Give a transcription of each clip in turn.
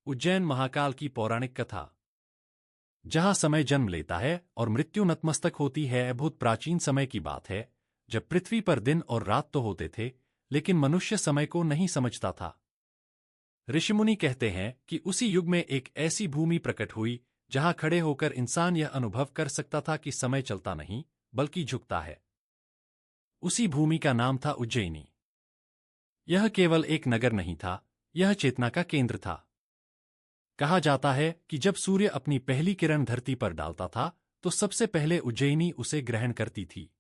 उज्जैन महाकाल की पौराणिक कथा। जहां समय जन्म लेता है और मृत्यु नतमस्तक होती है, बहुत प्राचीन समय की बात है, जब पृथ्वी पर दिन और रात तो होते थे, लेकिन मनुष्य समय को नहीं समझता था। ऋषिमुनि कहते हैं कि उसी युग में एक ऐसी भूमि प्रकट हुई जहां खड़े होकर इंसान यह अनुभव कर सकता था कि समय चलता नहीं बल्कि झुकता है। उसी भूमि का नाम था उज्जैनी। यह केवल एक नगर नहीं था, यह चेतना का केंद्र था। कहा जाता है कि जब सूर्य अपनी पहली किरण धरती पर डालता था तो सबसे पहले उज्जैनी उसे ग्रहण करती थी।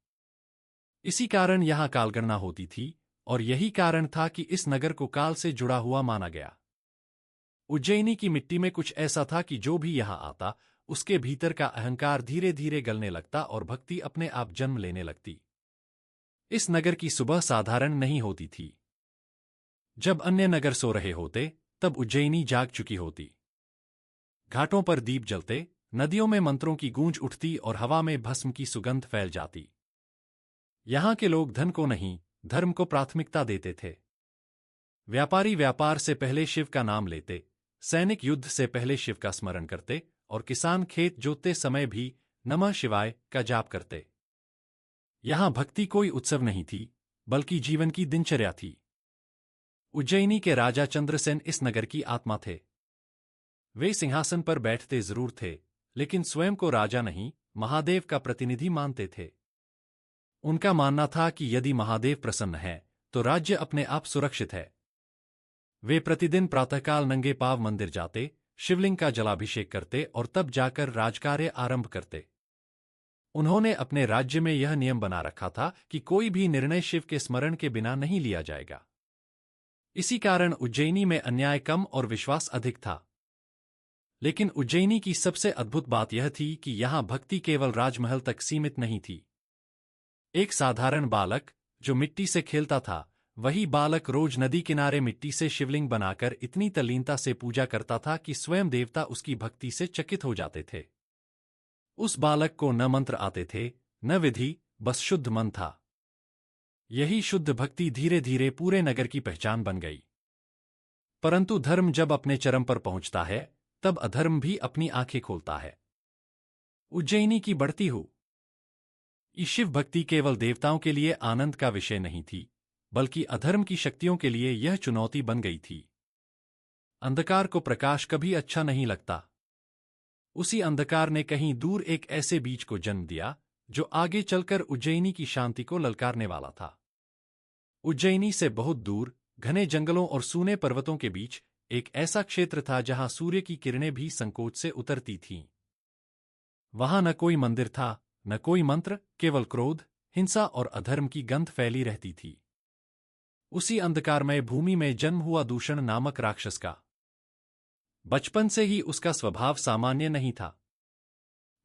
इसी कारण यहां कालगणना होती थी और यही कारण था कि इस नगर को काल से जुड़ा हुआ माना गया। उज्जैनी की मिट्टी में कुछ ऐसा था कि जो भी यहां आता उसके भीतर का अहंकार धीरे धीरे गलने लगता और भक्ति अपने आप जन्म लेने लगती। इस नगर की सुबह साधारण नहीं होती थी। जब अन्य नगर सो रहे होते तब उज्जैनी जाग चुकी होती। घाटों पर दीप जलते, नदियों में मंत्रों की गूंज उठती और हवा में भस्म की सुगंध फैल जाती। यहां के लोग धन को नहीं, धर्म को प्राथमिकता देते थे। व्यापारी व्यापार से पहले शिव का नाम लेते, सैनिक युद्ध से पहले शिव का स्मरण करते और किसान खेत जोतते समय भी नमः शिवाय का जाप करते। यहां भक्ति कोई उत्सव नहीं थी, बल्कि जीवन की दिनचर्या थी। उज्जैनी के राजा चंद्रसेन इस नगर की आत्मा थे। वे सिंहासन पर बैठते जरूर थे, लेकिन स्वयं को राजा नहीं, महादेव का प्रतिनिधि मानते थे। उनका मानना था कि यदि महादेव प्रसन्न है तो राज्य अपने आप सुरक्षित है। वे प्रतिदिन प्रातःकाल नंगे पांव मंदिर जाते, शिवलिंग का जलाभिषेक करते और तब जाकर राजकार्य आरंभ करते। उन्होंने अपने राज्य में यह नियम बना रखा था कि कोई भी निर्णय शिव के स्मरण के बिना नहीं लिया जाएगा। इसी कारण उज्जैनी में अन्याय कम और विश्वास अधिक था। लेकिन उज्जैनी की सबसे अद्भुत बात यह थी कि यहां भक्ति केवल राजमहल तक सीमित नहीं थी। एक साधारण बालक जो मिट्टी से खेलता था, वही बालक रोज नदी किनारे मिट्टी से शिवलिंग बनाकर इतनी तल्लीनता से पूजा करता था कि स्वयं देवता उसकी भक्ति से चकित हो जाते थे। उस बालक को न मंत्र आते थे, न विधि, बस शुद्ध मन था। यही शुद्ध भक्ति धीरे धीरे पूरे नगर की पहचान बन गई। परंतु धर्म जब अपने चरम पर पहुंचता है, तब अधर्म भी अपनी आंखें खोलता है। उज्जैनी की बढ़ती हुई शिव भक्ति केवल देवताओं के लिए आनंद का विषय नहीं थी, बल्कि अधर्म की शक्तियों के लिए यह चुनौती बन गई थी। अंधकार को प्रकाश कभी अच्छा नहीं लगता। उसी अंधकार ने कहीं दूर एक ऐसे बीज को जन्म दिया जो आगे चलकर उज्जैनी की शांति को ललकारने वाला था। उज्जैनी से बहुत दूर, घने जंगलों और सूने पर्वतों के बीच एक ऐसा क्षेत्र था जहां सूर्य की किरणें भी संकोच से उतरती थीं। वहां न कोई मंदिर था, न कोई मंत्र, केवल क्रोध, हिंसा और अधर्म की गंध फैली रहती थी। उसी अंधकारमय भूमि में जन्म हुआ दूषण नामक राक्षस का। बचपन से ही उसका स्वभाव सामान्य नहीं था।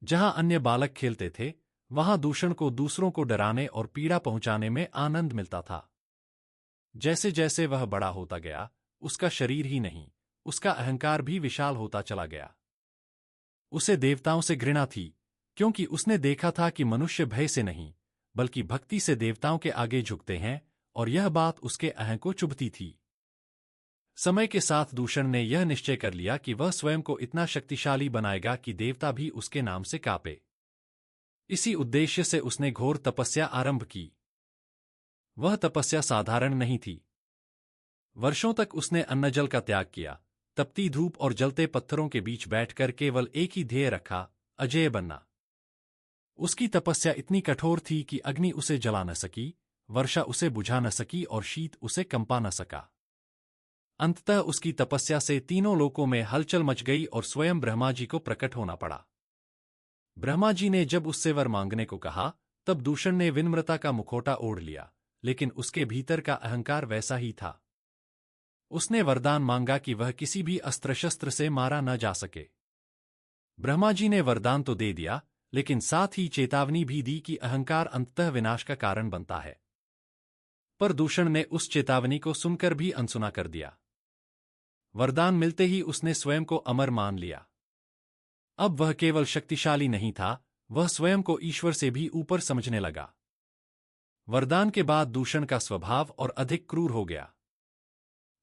जहां अन्य बालक खेलते थे, वहां दूषण को दूसरों को डराने और पीड़ा पहुंचाने में आनंद मिलता था। जैसे जैसे वह बड़ा होता गया, उसका शरीर ही नहीं, उसका अहंकार भी विशाल होता चला गया। उसे देवताओं से घृणा थी, क्योंकि उसने देखा था कि मनुष्य भय से नहीं, बल्कि भक्ति से देवताओं के आगे झुकते हैं, और यह बात उसके अहं को चुभती थी। समय के साथ दूषण ने यह निश्चय कर लिया कि वह स्वयं को इतना शक्तिशाली बनाएगा कि देवता भी उसके नाम से कांपे। इसी उद्देश्य से उसने घोर तपस्या आरंभ की। वह तपस्या साधारण नहीं थी। वर्षों तक उसने अन्न जल का त्याग किया, तपती धूप और जलते पत्थरों के बीच बैठकर केवल एक ही ध्येय रखा, अजेय बनना। उसकी तपस्या इतनी कठोर थी कि अग्नि उसे जला न सकी, वर्षा उसे बुझा न सकी और शीत उसे कंपा न सका। अंततः उसकी तपस्या से तीनों लोकों में हलचल मच गई और स्वयं ब्रह्मा जी को प्रकट होना पड़ा। ब्रह्मा जी ने जब उससे वर मांगने को कहा, तब दूषण ने विनम्रता का मुखौटा ओढ़ लिया, लेकिन उसके भीतर का अहंकार वैसा ही था। उसने वरदान मांगा कि वह किसी भी अस्त्र शस्त्र से मारा न जा सके। ब्रह्मा जी ने वरदान तो दे दिया, लेकिन साथ ही चेतावनी भी दी कि अहंकार अंततः विनाश का कारण बनता है। पर दूषण ने उस चेतावनी को सुनकर भी अनसुना कर दिया। वरदान मिलते ही उसने स्वयं को अमर मान लिया। अब वह केवल शक्तिशाली नहीं था, वह स्वयं को ईश्वर से भी ऊपर समझने लगा। वरदान के बाद दूषण का स्वभाव और अधिक क्रूर हो गया।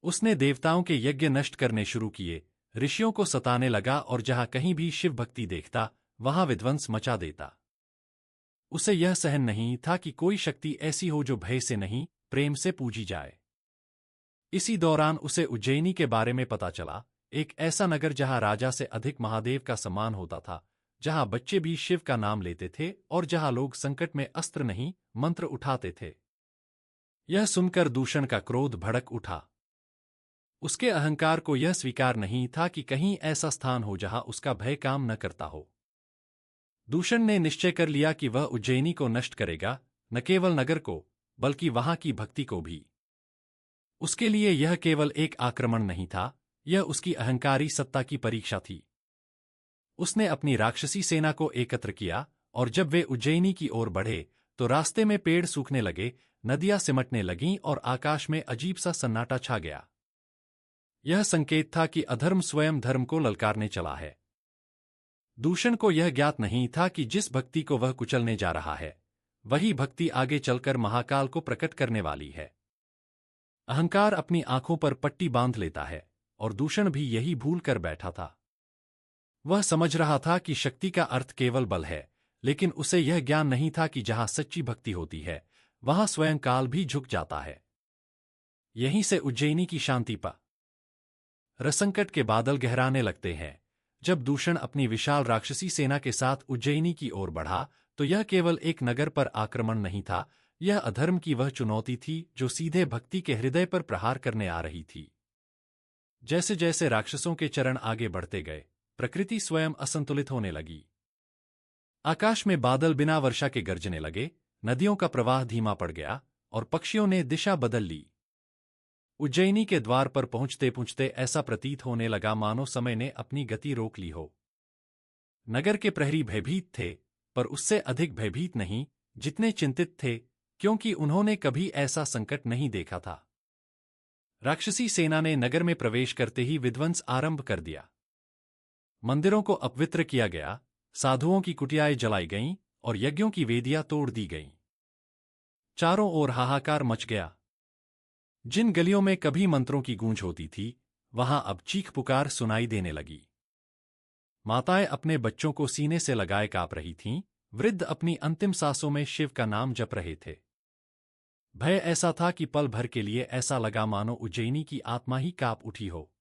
उसने देवताओं के यज्ञ नष्ट करने शुरू किए, ऋषियों को सताने लगा और जहां कहीं भी शिव भक्ति देखता वहां विध्वंस मचा देता। उसे यह सहन नहीं था कि कोई शक्ति ऐसी हो जो भय से नहीं, प्रेम से पूजी जाए। इसी दौरान उसे उज्जैनी के बारे में पता चला, एक ऐसा नगर जहां राजा से अधिक महादेव का सम्मान होता था, जहां बच्चे भी शिव का नाम लेते थे और जहां लोग संकट में अस्त्र नहीं, मंत्र उठाते थे। यह सुनकर दूषण का क्रोध भड़क उठा। उसके अहंकार को यह स्वीकार नहीं था कि कहीं ऐसा स्थान हो जहां उसका भय काम न करता हो। दूषण ने निश्चय कर लिया कि वह उज्जैनी को नष्ट करेगा, न केवल नगर को, बल्कि वहां की भक्ति को भी। उसके लिए यह केवल एक आक्रमण नहीं था, यह उसकी अहंकारी सत्ता की परीक्षा थी। उसने अपनी राक्षसी सेना को एकत्र किया, और जब वे उज्जैनी की ओर बढ़े, तो रास्ते में पेड़ सूखने लगे, नदियां सिमटने लगीं और आकाश में अजीब सा सन्नाटा छा गया। यह संकेत था कि अधर्म स्वयं धर्म को ललकारने चला है। दूषण को यह ज्ञात नहीं था कि जिस भक्ति को वह कुचलने जा रहा है, वही भक्ति आगे चलकर महाकाल को प्रकट करने वाली है। अहंकार अपनी आंखों पर पट्टी बांध लेता है, और दूषण भी यही भूल कर बैठा था। वह समझ रहा था कि शक्ति का अर्थ केवल बल है, लेकिन उसे यह ज्ञान नहीं था कि जहां सच्ची भक्ति होती है, वहां स्वयं काल भी झुक जाता है। यहीं से उज्जैनी की शांति पा रसंकट के बादल गहराने लगते हैं। जब दूषण अपनी विशाल राक्षसी सेना के साथ उज्जैनी की ओर बढ़ा, तो यह केवल एक नगर पर आक्रमण नहीं था, यह अधर्म की वह चुनौती थी जो सीधे भक्ति के हृदय पर प्रहार करने आ रही थी। जैसे जैसे राक्षसों के चरण आगे बढ़ते गए, प्रकृति स्वयं असंतुलित होने लगी। आकाश में बादल बिना वर्षा के गरजने लगे, नदियों का प्रवाह धीमा पड़ गया, और पक्षियों ने दिशा बदल ली। उज्जैनी के द्वार पर पहुंचते पहुंचते ऐसा प्रतीत होने लगा मानो समय ने अपनी गति रोक ली हो। नगर के प्रहरी भयभीत थे, पर उससे अधिक भयभीत नहीं, जितने चिंतित थे, क्योंकि उन्होंने कभी ऐसा संकट नहीं देखा था। राक्षसी सेना ने नगर में प्रवेश करते ही विध्वंस आरंभ कर दिया। मंदिरों को अपवित्र किया गया, साधुओं की कुटियाएं जलाई गईं और यज्ञों की वेदियां तोड़ दी गईं। चारों ओर हाहाकार मच गया। जिन गलियों में कभी मंत्रों की गूंज होती थी, वहां अब चीख पुकार सुनाई देने लगी। माताएं अपने बच्चों को सीने से लगाए कांप रही थीं, वृद्ध अपनी अंतिम सांसों में शिव का नाम जप रहे थे। भय ऐसा था कि पल भर के लिए ऐसा लगा मानो उज्जैनी की आत्मा ही कांप उठी हो।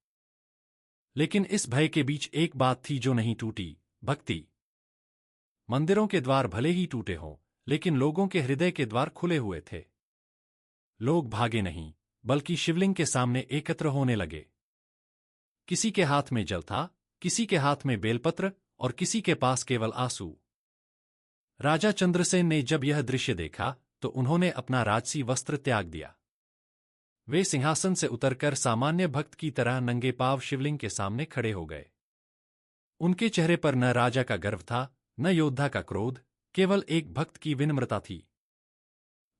लेकिन इस भय के बीच एक बात थी जो नहीं टूटी, भक्ति। मंदिरों के द्वार भले ही टूटे हों, लेकिन लोगों के हृदय के द्वार खुले हुए थे। लोग भागे नहीं, बल्कि शिवलिंग के सामने एकत्र होने लगे। किसी के हाथ में जल था, किसी के हाथ में बेलपत्र, और किसी के पास केवल आंसू। राजा चंद्रसेन ने जब यह दृश्य देखा, तो उन्होंने अपना राजसी वस्त्र त्याग दिया। वे सिंहासन से उतरकर सामान्य भक्त की तरह नंगे पांव शिवलिंग के सामने खड़े हो गए। उनके चेहरे पर न राजा का गर्व था, न योद्धा का क्रोध, केवल एक भक्त की विनम्रता थी।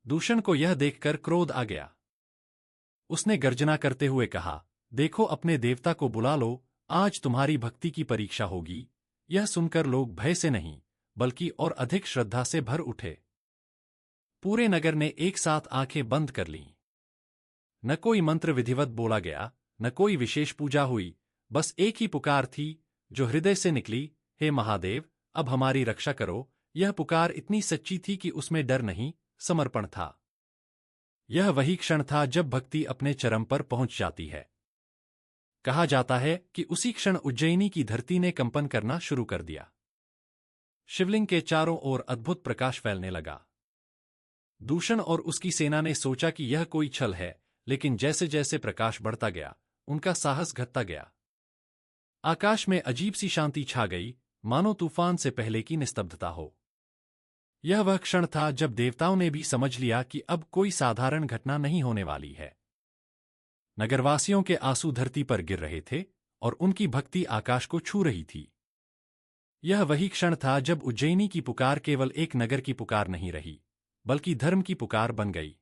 दूषण को यह देखकर क्रोध आ गया। उसने गर्जना करते हुए कहा, देखो अपने देवता को बुला लो, आज तुम्हारी भक्ति की परीक्षा होगी। यह सुनकर लोग भय से नहीं, बल्कि और अधिक श्रद्धा से भर उठे। पूरे नगर ने एक साथ आंखें बंद कर लीं। न कोई मंत्र विधिवत बोला गया, न कोई विशेष पूजा हुई, बस एक ही पुकार थी जो हृदय से निकली, हे महादेव, अब हमारी रक्षा करो। यह पुकार इतनी सच्ची थी कि उसमें डर नहीं, समर्पण था। यह वही क्षण था जब भक्ति अपने चरम पर पहुंच जाती है। कहा जाता है कि उसी क्षण उज्जैनी की धरती ने कंपन करना शुरू कर दिया। शिवलिंग के चारों ओर अद्भुत प्रकाश फैलने लगा। दूषण और उसकी सेना ने सोचा कि यह कोई छल है, लेकिन जैसे जैसे प्रकाश बढ़ता गया, उनका साहस घटता गया। आकाश में अजीब सी शांति छा गई, मानो तूफान से पहले की निस्तब्धता हो। यह वह क्षण था जब देवताओं ने भी समझ लिया कि अब कोई साधारण घटना नहीं होने वाली है। नगरवासियों के आंसू धरती पर गिर रहे थे, और उनकी भक्ति आकाश को छू रही थी। यह वही क्षण था जब उज्जैनी की पुकार केवल एक नगर की पुकार नहीं रही, बल्कि धर्म की पुकार बन गई।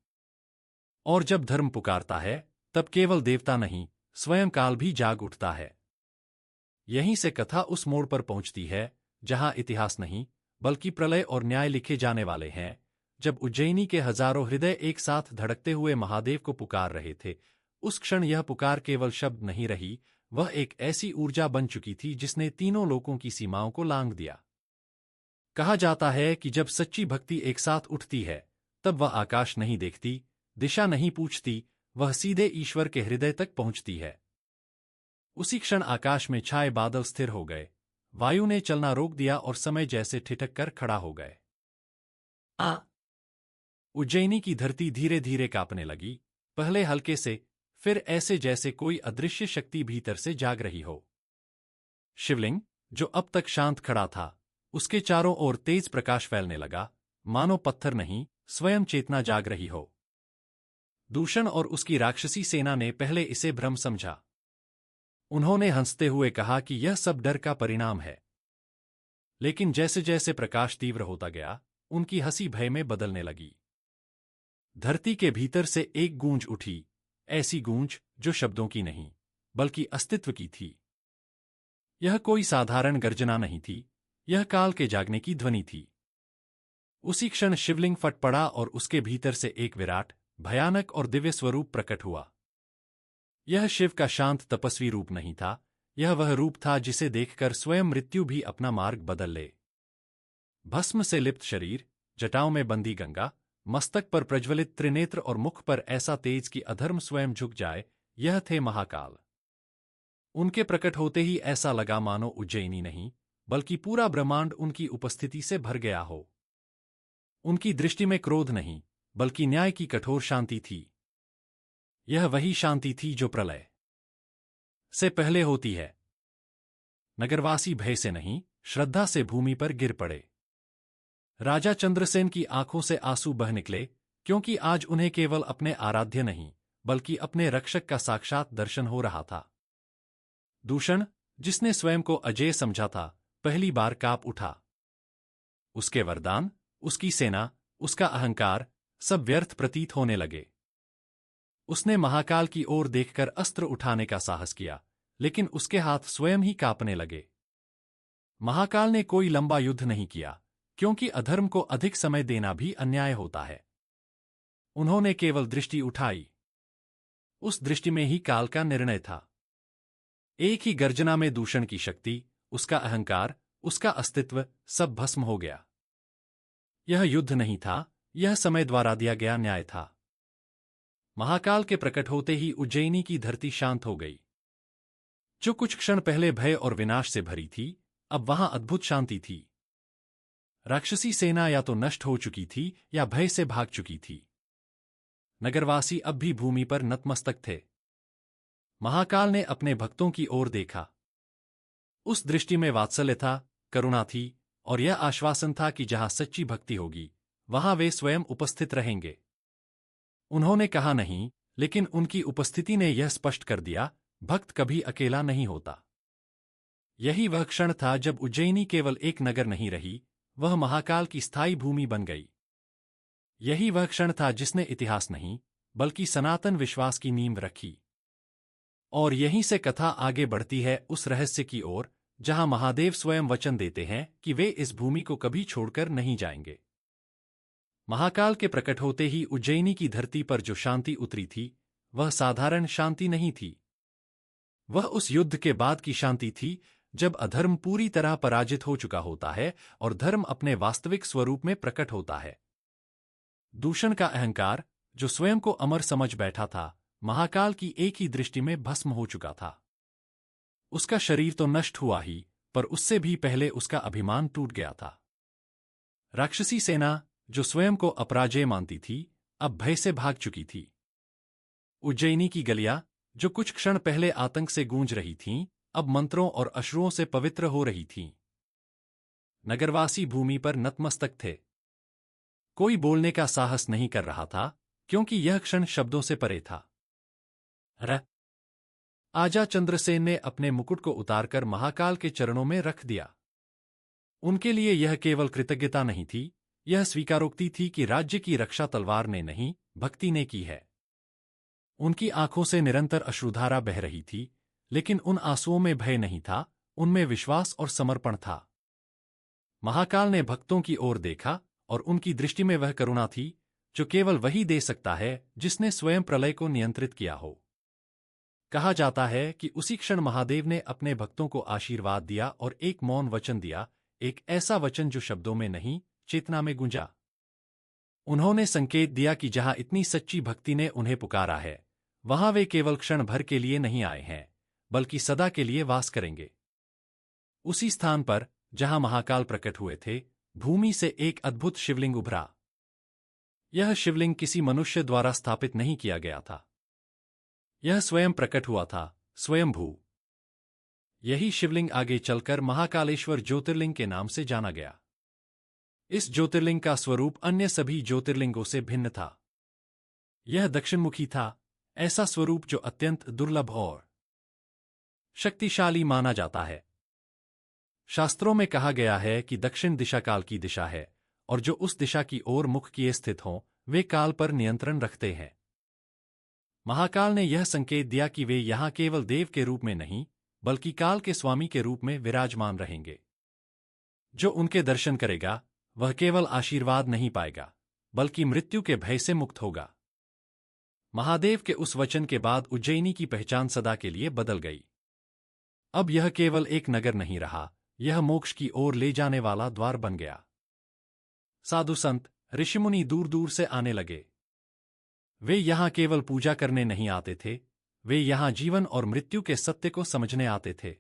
और जब धर्म पुकारता है, तब केवल देवता नहीं, स्वयं काल भी जाग उठता है। यहीं से कथा उस मोड़ पर पहुंचती है, जहां इतिहास नहीं, बल्कि प्रलय और न्याय लिखे जाने वाले हैं। जब उज्जैनी के हजारों हृदय एक साथ धड़कते हुए महादेव को पुकार रहे थे, उस क्षण यह पुकार केवल शब्द नहीं रही, वह एक ऐसी ऊर्जा बन चुकी थी जिसने तीनों लोकों की सीमाओं को लांघ दिया। कहा जाता है कि जब सच्ची भक्ति एक साथ उठती है, तब वह आकाश नहीं देखती, दिशा नहीं पूछती, वह सीधे ईश्वर के हृदय तक पहुंचती है। उसी क्षण आकाश में छाए बादल स्थिर हो गए, वायु ने चलना रोक दिया और समय जैसे ठिठक कर खड़ा हो गए। उज्जैनी की धरती धीरे धीरे कांपने लगी, पहले हल्के से, फिर ऐसे जैसे कोई अदृश्य शक्ति भीतर से जाग रही हो। शिवलिंग, जो अब तक शांत खड़ा था, उसके चारों ओर तेज प्रकाश फैलने लगा, मानो पत्थर नहीं, स्वयं चेतना जाग रही हो। दूषण और उसकी राक्षसी सेना ने पहले इसे भ्रम समझा। उन्होंने हंसते हुए कहा कि यह सब डर का परिणाम है। लेकिन जैसे जैसे प्रकाश तीव्र होता गया, उनकी हंसी भय में बदलने लगी। धरती के भीतर से एक गूंज उठी, ऐसी गूंज जो शब्दों की नहीं, बल्कि अस्तित्व की थी। यह कोई साधारण गर्जना नहीं थी, यह काल के जागने की ध्वनि थी। उसी क्षण शिवलिंग फट पड़ा और उसके भीतर से एक विराट, भयानक और दिव्य स्वरूप प्रकट हुआ। यह शिव का शांत तपस्वी रूप नहीं था, यह वह रूप था जिसे देखकर स्वयं मृत्यु भी अपना मार्ग बदल ले। भस्म से लिप्त शरीर, जटाओं में बंधी गंगा, मस्तक पर प्रज्वलित त्रिनेत्र और मुख पर ऐसा तेज कि अधर्म स्वयं झुक जाए, यह थे महाकाल। उनके प्रकट होते ही ऐसा लगा मानो उज्जैनी नहीं, बल्कि पूरा ब्रह्मांड उनकी उपस्थिति से भर गया हो। उनकी दृष्टि में क्रोध नहीं, बल्कि न्याय की कठोर शांति थी। यह वही शांति थी जो प्रलय से पहले होती है। नगरवासी भय से नहीं, श्रद्धा से भूमि पर गिर पड़े। राजा चंद्रसेन की आंखों से आंसू बह निकले, क्योंकि आज उन्हें केवल अपने आराध्य नहीं, बल्कि अपने रक्षक का साक्षात दर्शन हो रहा था। दूषण, जिसने स्वयं को अजेय समझा था, पहली बार कांप उठा। उसके वरदान, उसकी सेना, उसका अहंकार, सब व्यर्थ प्रतीत होने लगे। उसने महाकाल की ओर देखकर अस्त्र उठाने का साहस किया, लेकिन उसके हाथ स्वयं ही कांपने लगे। महाकाल ने कोई लंबा युद्ध नहीं किया, क्योंकि अधर्म को अधिक समय देना भी अन्याय होता है। उन्होंने केवल दृष्टि उठाई। उस दृष्टि में ही काल का निर्णय था। एक ही गर्जना में दूषण की शक्ति, उसका अहंकार, उसका अस्तित्व, सब भस्म हो गया। यह युद्ध नहीं था, यह समय द्वारा दिया गया न्याय था। महाकाल के प्रकट होते ही उज्जैनी की धरती शांत हो गई। जो कुछ क्षण पहले भय और विनाश से भरी थी, अब वहां अद्भुत शांति थी। राक्षसी सेना या तो नष्ट हो चुकी थी या भय से भाग चुकी थी। नगरवासी अब भी भूमि पर नतमस्तक थे। महाकाल ने अपने भक्तों की ओर देखा। उस दृष्टि में वात्सल्य था, करुणा थी, और यह आश्वासन था कि जहां सच्ची भक्ति होगी, वहां वे स्वयं उपस्थित रहेंगे। उन्होंने कहा नहीं, लेकिन उनकी उपस्थिति ने यह स्पष्ट कर दिया, भक्त कभी अकेला नहीं होता। यही वह क्षण था जब उज्जैनी केवल एक नगर नहीं रही, वह महाकाल की स्थायी भूमि बन गई। यही वह क्षण था जिसने इतिहास नहीं, बल्कि सनातन विश्वास की नींव रखी। और यहीं से कथा आगे बढ़ती है उस रहस्य की ओर, जहां महादेव स्वयं वचन देते हैं कि वे इस भूमि को कभी छोड़कर नहीं जाएंगे। महाकाल के प्रकट होते ही उज्जैनी की धरती पर जो शांति उतरी थी, वह साधारण शांति नहीं थी। वह उस युद्ध के बाद की शांति थी, जब अधर्म पूरी तरह पराजित हो चुका होता है और धर्म अपने वास्तविक स्वरूप में प्रकट होता है। दूषण का अहंकार, जो स्वयं को अमर समझ बैठा था, महाकाल की एक ही दृष्टि में भस्म हो चुका था। उसका शरीर तो नष्ट हुआ ही, पर उससे भी पहले उसका अभिमान टूट गया था। राक्षसी सेना, जो स्वयं को अपराजय मानती थी, अब भय से भाग चुकी थी। उज्जैनी की गलियां, जो कुछ क्षण पहले आतंक से गूंज रही थीं, अब मंत्रों और अश्रुओं से पवित्र हो रही थीं। नगरवासी भूमि पर नतमस्तक थे। कोई बोलने का साहस नहीं कर रहा था, क्योंकि यह क्षण शब्दों से परे था। आजा चंद्रसेन ने अपने मुकुट को उतारकर महाकाल के चरणों में रख दिया। उनके लिए यह केवल कृतज्ञता नहीं थी, यह स्वीकारोक्ति थी कि राज्य की रक्षा तलवार ने नहीं, भक्ति ने की है। उनकी आंखों से निरंतर अश्रुधारा बह रही थी, लेकिन उन आंसुओं में भय नहीं था, उनमें विश्वास और समर्पण था। महाकाल ने भक्तों की ओर देखा, और उनकी दृष्टि में वह करुणा थी, जो केवल वही दे सकता है जिसने स्वयं प्रलय को नियंत्रित किया हो। कहा जाता है कि उसी क्षण महादेव ने अपने भक्तों को आशीर्वाद दिया और एक मौन वचन दिया, एक ऐसा वचन जो शब्दों में नहीं, चेतना में गूंजा। उन्होंने संकेत दिया कि जहां इतनी सच्ची भक्ति ने उन्हें पुकारा है, वहां वे केवल क्षण भर के लिए नहीं आए हैं, बल्कि सदा के लिए वास करेंगे। उसी स्थान पर जहां महाकाल प्रकट हुए थे, भूमि से एक अद्भुत शिवलिंग उभरा। यह शिवलिंग किसी मनुष्य द्वारा स्थापित नहीं किया गया था। यह स्वयं प्रकट हुआ था, स्वयंभू। यही शिवलिंग आगे चलकर महाकालेश्वर ज्योतिर्लिंग के नाम से जाना गया। इस ज्योतिर्लिंग का स्वरूप अन्य सभी ज्योतिर्लिंगों से भिन्न था। यह दक्षिणमुखी था, ऐसा स्वरूप जो अत्यंत दुर्लभ और शक्तिशाली माना जाता है। शास्त्रों में कहा गया है कि दक्षिण दिशा काल की दिशा है, और जो उस दिशा की ओर मुख किए स्थित हों, वे काल पर नियंत्रण रखते हैं। महाकाल ने यह संकेत दिया कि वे यहां केवल देव के रूप में नहीं, बल्कि काल के स्वामी के रूप में विराजमान रहेंगे। जो उनके दर्शन करेगा, वह केवल आशीर्वाद नहीं पाएगा, बल्कि मृत्यु के भय से मुक्त होगा। महादेव के उस वचन के बाद उज्जैनी की पहचान सदा के लिए बदल गई। अब यह केवल एक नगर नहीं रहा, यह मोक्ष की ओर ले जाने वाला द्वार बन गया। साधु संत, ऋषिमुनि दूर दूर से आने लगे। वे यहां केवल पूजा करने नहीं आते थे, वे यहां जीवन और मृत्यु के सत्य को समझने आते थे।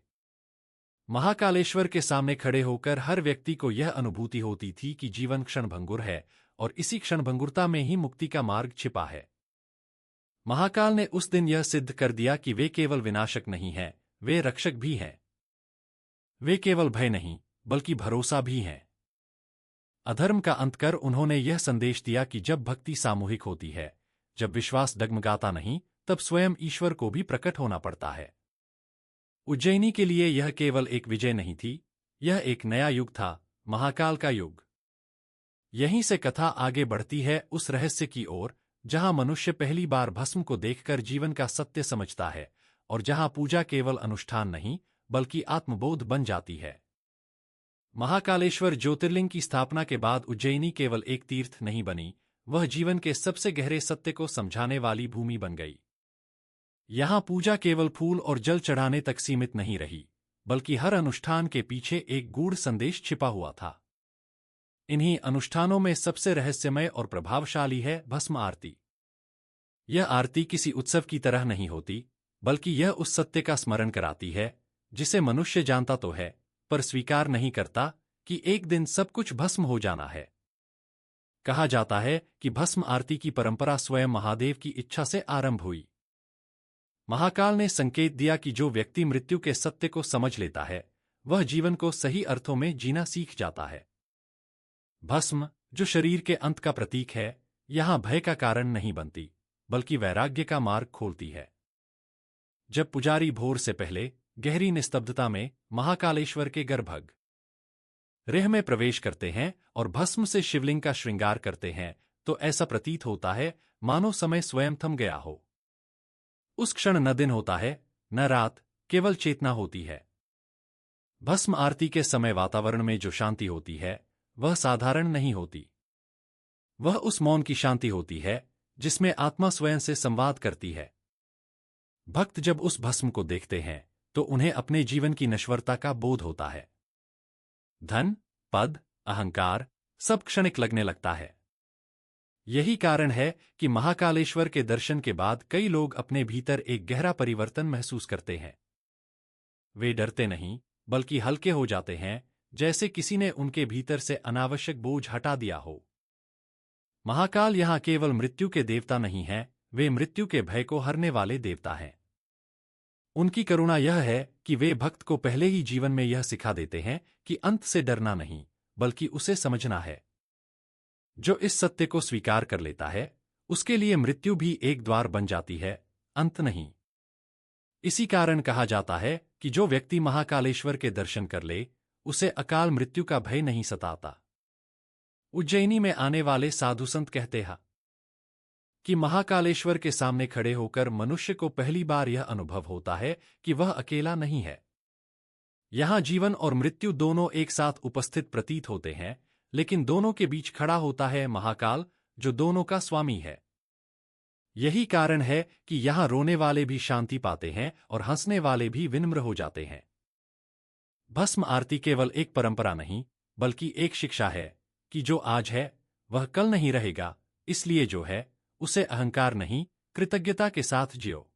महाकालेश्वर के सामने खड़े होकर हर व्यक्ति को यह अनुभूति होती थी कि जीवन क्षणभंगुर है, और इसी क्षणभंगुरता में ही मुक्ति का मार्ग छिपा है। महाकाल ने उस दिन यह सिद्ध कर दिया कि वे केवल विनाशक नहीं हैं, वे रक्षक भी हैं। वे केवल भय नहीं, बल्कि भरोसा भी हैं। अधर्म का अंत कर उन्होंने यह संदेश दिया कि जब भक्ति सामूहिक होती है, जब विश्वास डगमगाता नहीं, तब स्वयं ईश्वर को भी प्रकट होना पड़ता है। उज्जैनी के लिए यह केवल एक विजय नहीं थी, यह एक नया युग था, महाकाल का युग। यहीं से कथा आगे बढ़ती है उस रहस्य की ओर, जहां मनुष्य पहली बार भस्म को देखकर जीवन का सत्य समझता है, और जहां पूजा केवल अनुष्ठान नहीं, बल्कि आत्मबोध बन जाती है। महाकालेश्वर ज्योतिर्लिंग की स्थापना के बाद उज्जैनी केवल एक तीर्थ नहीं बनी, वह जीवन के सबसे गहरे सत्य को समझाने वाली भूमि बन गई। यहां पूजा केवल फूल और जल चढ़ाने तक सीमित नहीं रही, बल्कि हर अनुष्ठान के पीछे एक गूढ़ संदेश छिपा हुआ था। इन्हीं अनुष्ठानों में सबसे रहस्यमय और प्रभावशाली है भस्म आरती। यह आरती किसी उत्सव की तरह नहीं होती, बल्कि यह उस सत्य का स्मरण कराती है, जिसे मनुष्य जानता तो है, पर स्वीकार नहीं करता, कि एक दिन सब कुछ भस्म हो जाना है। कहा जाता है कि भस्म आरती की परंपरा स्वयं महादेव की इच्छा से आरंभ हुई। महाकाल ने संकेत दिया कि जो व्यक्ति मृत्यु के सत्य को समझ लेता है, वह जीवन को सही अर्थों में जीना सीख जाता है। भस्म, जो शरीर के अंत का प्रतीक है, यहां भय का कारण नहीं बनती, बल्कि वैराग्य का मार्ग खोलती है। जब पुजारी भोर से पहले गहरी निस्तब्धता में महाकालेश्वर के गर्भगृह में प्रवेश करते हैं और भस्म से शिवलिंग का श्रृंगार करते हैं, तो ऐसा प्रतीत होता है मानो समय स्वयं थम गया हो। उस क्षण न दिन होता है, न रात, केवल चेतना होती है। भस्म आरती के समय वातावरण में जो शांति होती है, वह साधारण नहीं होती। वह उस मौन की शांति होती है, जिसमें आत्मा स्वयं से संवाद करती है। भक्त जब उस भस्म को देखते हैं, तो उन्हें अपने जीवन की नश्वरता का बोध होता है। धन, पद, अहंकार, सब क्षणिक लगने लगता है। यही कारण है कि महाकालेश्वर के दर्शन के बाद कई लोग अपने भीतर एक गहरा परिवर्तन महसूस करते हैं। वे डरते नहीं, बल्कि हल्के हो जाते हैं, जैसे किसी ने उनके भीतर से अनावश्यक बोझ हटा दिया हो। महाकाल यहां केवल मृत्यु के देवता नहीं हैं, वे मृत्यु के भय को हरने वाले देवता हैं। उनकी करुणा यह है कि वे भक्त को पहले ही जीवन में यह सिखा देते हैं कि अंत से डरना नहीं, बल्कि उसे समझना है। जो इस सत्य को स्वीकार कर लेता है, उसके लिए मृत्यु भी एक द्वार बन जाती है, अंत नहीं। इसी कारण कहा जाता है कि जो व्यक्ति महाकालेश्वर के दर्शन कर ले, उसे अकाल मृत्यु का भय नहीं सताता। उज्जैनी में आने वाले साधु संत कहते हैं कि महाकालेश्वर के सामने खड़े होकर मनुष्य को पहली बार यह अनुभव होता है कि वह अकेला नहीं है। यहां जीवन और मृत्यु दोनों एक साथ उपस्थित प्रतीत होते हैं, लेकिन दोनों के बीच खड़ा होता है महाकाल, जो दोनों का स्वामी है। यही कारण है कि यहाँ रोने वाले भी शांति पाते हैं और हंसने वाले भी विनम्र हो जाते हैं। भस्म आरती केवल एक परंपरा नहीं, बल्कि एक शिक्षा है कि जो आज है वह कल नहीं रहेगा, इसलिए जो है उसे अहंकार नहीं, कृतज्ञता के साथ जियो।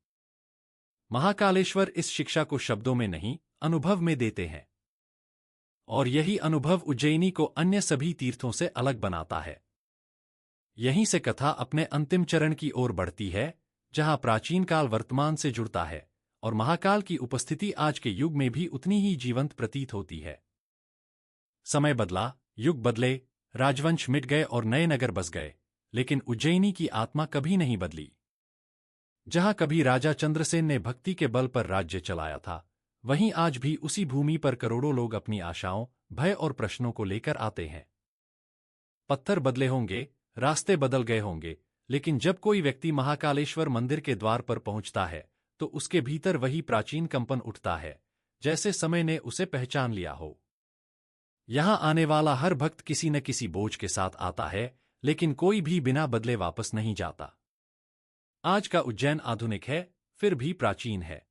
महाकालेश्वर इस शिक्षा को शब्दों में नहीं, अनुभव में देते हैं। और यही अनुभव उज्जैनी को अन्य सभी तीर्थों से अलग बनाता है। यहीं से कथा अपने अंतिम चरण की ओर बढ़ती है, जहां प्राचीन काल वर्तमान से जुड़ता है और महाकाल की उपस्थिति आज के युग में भी उतनी ही जीवंत प्रतीत होती है। समय बदला, युग बदले, राजवंश मिट गए और नए नगर बस गए, लेकिन उज्जैनी की आत्मा कभी नहीं बदली। जहां कभी राजा चंद्रसेन ने भक्ति के बल पर राज्य चलाया था, वहीं आज भी उसी भूमि पर करोड़ों लोग अपनी आशाओं, भय और प्रश्नों को लेकर आते हैं। पत्थर बदले होंगे, रास्ते बदल गए होंगे, लेकिन जब कोई व्यक्ति महाकालेश्वर मंदिर के द्वार पर पहुंचता है, तो उसके भीतर वही प्राचीन कंपन उठता है, जैसे समय ने उसे पहचान लिया हो। यहां आने वाला हर भक्त किसी न किसी बोझ के साथ आता है, लेकिन कोई भी बिना बदले वापस नहीं जाता। आज का उज्जैन आधुनिक है, फिर भी प्राचीन है।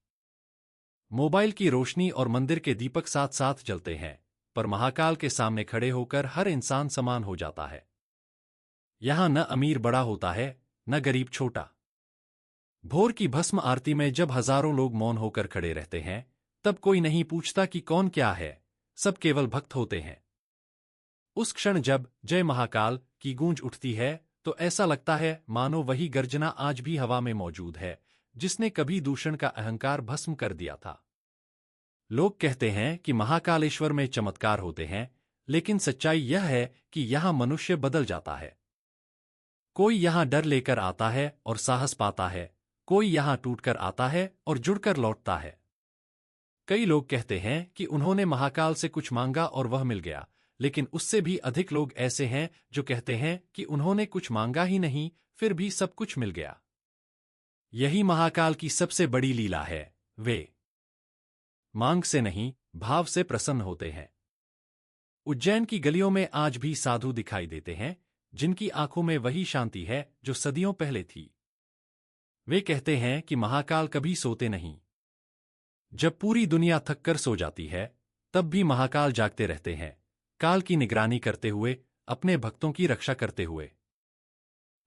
मोबाइल की रोशनी और मंदिर के दीपक साथ साथ जलते हैं, पर महाकाल के सामने खड़े होकर हर इंसान समान हो जाता है। यहां न अमीर बड़ा होता है, न गरीब छोटा। भोर की भस्म आरती में जब हजारों लोग मौन होकर खड़े रहते हैं, तब कोई नहीं पूछता कि कौन क्या है, सब केवल भक्त होते हैं। उस क्षण जब जय महाकाल की गूंज उठती है, तो ऐसा लगता है मानो वही गर्जना आज भी हवा में मौजूद है, जिसने कभी दूषण का अहंकार भस्म कर दिया था। लोग कहते हैं कि महाकालेश्वर में चमत्कार होते हैं, लेकिन सच्चाई यह है कि यहां मनुष्य बदल जाता है। कोई यहां डर लेकर आता है और साहस पाता है, कोई यहां टूटकर आता है और जुड़कर लौटता है। कई लोग कहते हैं कि उन्होंने महाकाल से कुछ मांगा और वह मिल गया, लेकिन उससे भी अधिक लोग ऐसे हैं जो कहते हैं कि उन्होंने कुछ मांगा ही नहीं, फिर भी सब कुछ मिल गया। यही महाकाल की सबसे बड़ी लीला है, वे मांग से नहीं, भाव से प्रसन्न होते हैं। उज्जैन की गलियों में आज भी साधु दिखाई देते हैं, जिनकी आंखों में वही शांति है जो सदियों पहले थी। वे कहते हैं कि महाकाल कभी सोते नहीं। जब पूरी दुनिया थककर सो जाती है, तब भी महाकाल जागते रहते हैं, काल की निगरानी करते हुए, अपने भक्तों की रक्षा करते हुए।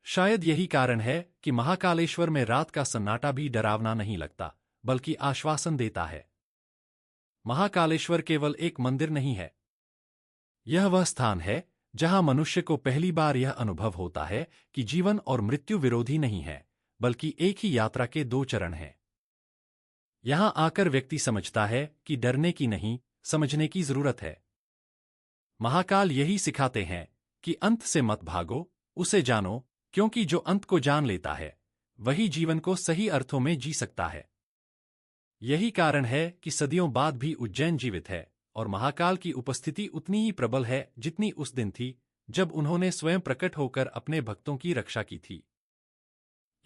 शायद यही कारण है कि महाकालेश्वर में रात का सन्नाटा भी डरावना नहीं लगता, बल्कि आश्वासन देता है। महाकालेश्वर केवल एक मंदिर नहीं है। यह वह स्थान है जहां मनुष्य को पहली बार यह अनुभव होता है कि जीवन और मृत्यु विरोधी नहीं है, बल्कि एक ही यात्रा के दो चरण हैं। यहां आकर व्यक्ति समझता है कि डरने की नहीं, समझने की जरूरत है। महाकाल यही सिखाते हैं कि अंत से मत भागो, उसे जानो, क्योंकि जो अंत को जान लेता है, वही जीवन को सही अर्थों में जी सकता है। यही कारण है कि सदियों बाद भी उज्जैन जीवित है और महाकाल की उपस्थिति उतनी ही प्रबल है जितनी उस दिन थी, जब उन्होंने स्वयं प्रकट होकर अपने भक्तों की रक्षा की थी।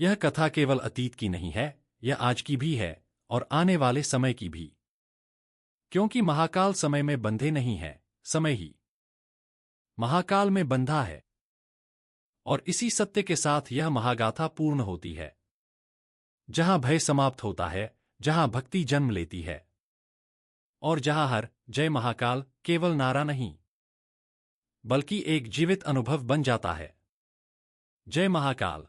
यह कथा केवल अतीत की नहीं है, यह आज की भी है और आने वाले समय की भी। क्योंकि महाकाल समय में बंधे नहीं है, समय ही महाकाल में बंधा है। और इसी सत्य के साथ यह महागाथा पूर्ण होती है। जहां भय समाप्त होता है, जहां भक्ति जन्म लेती है, और जहां हर जय महाकाल केवल नारा नहीं, बल्कि एक जीवित अनुभव बन जाता है। जय महाकाल।